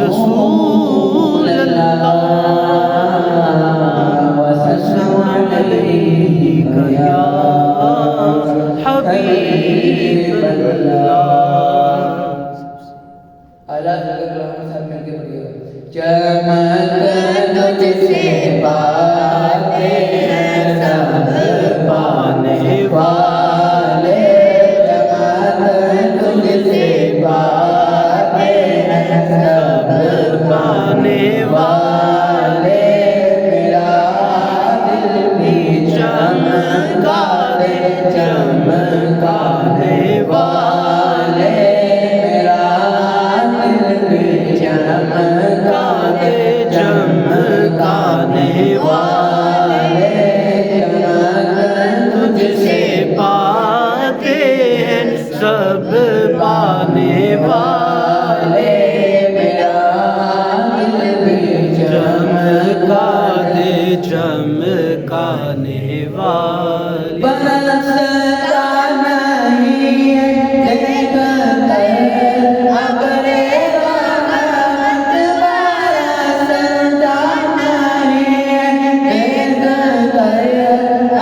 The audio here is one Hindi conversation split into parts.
रसूल अल्लाह वसल्लम अलैका या हबीब अल्लाह। आला सब मिलके पढ़िएगा। चमक तुझसे पाते हैं सब पाने वाले, चमक तुझसे पाते हैं सब पाने वाले, मेरा दिल भी चमका दे चमकाने वाले, मेरा दिल भी चमका दे चमकाने वाले, चमक तुझसे पाते हैं सब पाने वाले, मेरा दिल भी चमका दे चमकाने वाले। बरसता नहीं देख अबरे रहमत, बरसता नहीं देख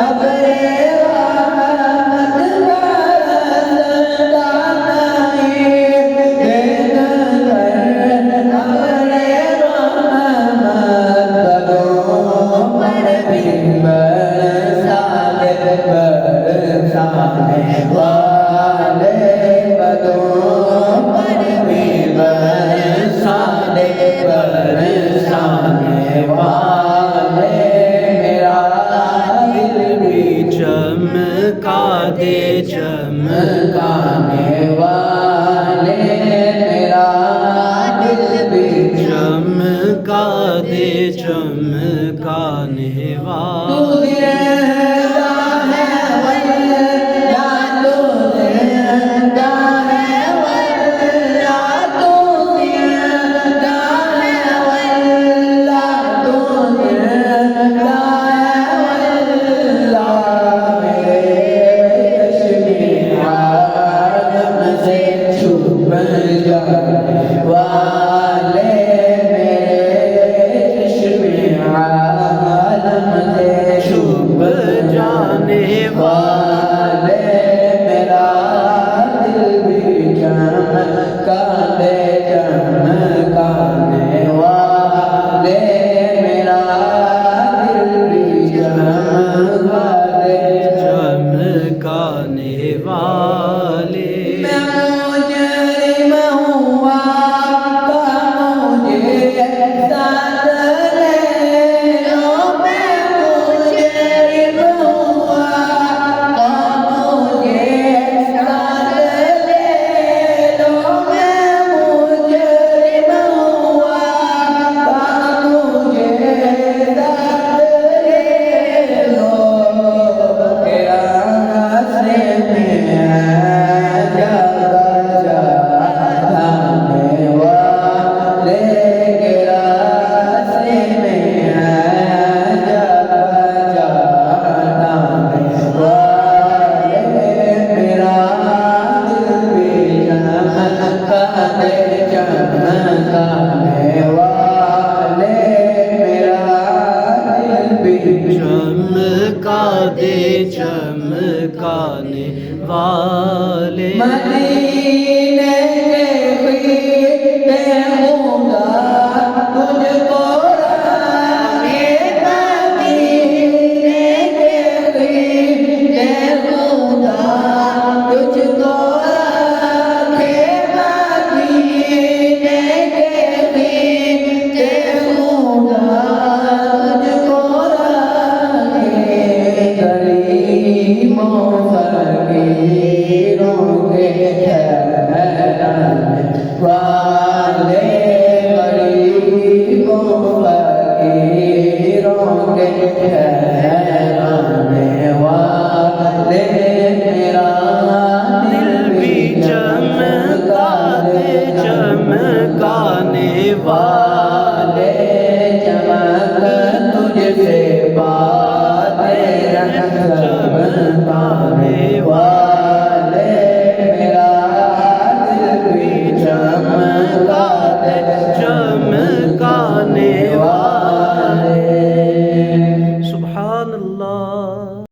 अबरे रहमत, बरसता नहीं देख अबरे रहमत, बदों पर भी बरसाने वाले, बदों पर भी बरसाने वाले, मेरा दिल भी चमका दे चमकाने वाले, मेरा दिल भी चमका दे चमकाने वाले। चमका दे चमकाने वाले, मदीने के खुदा तुझको राहे, मदीने के खुदा तुझको राहे, मदीने के खुदा तुझको गरीबों फकीरों के ठहराने वाले, गरीबों फकीरों के ठहराने वाले, मेरा दिल भी चमका दे चमकाने वाले, चमक तुझसे पाते चमकाने वाले, मेरा चमका दे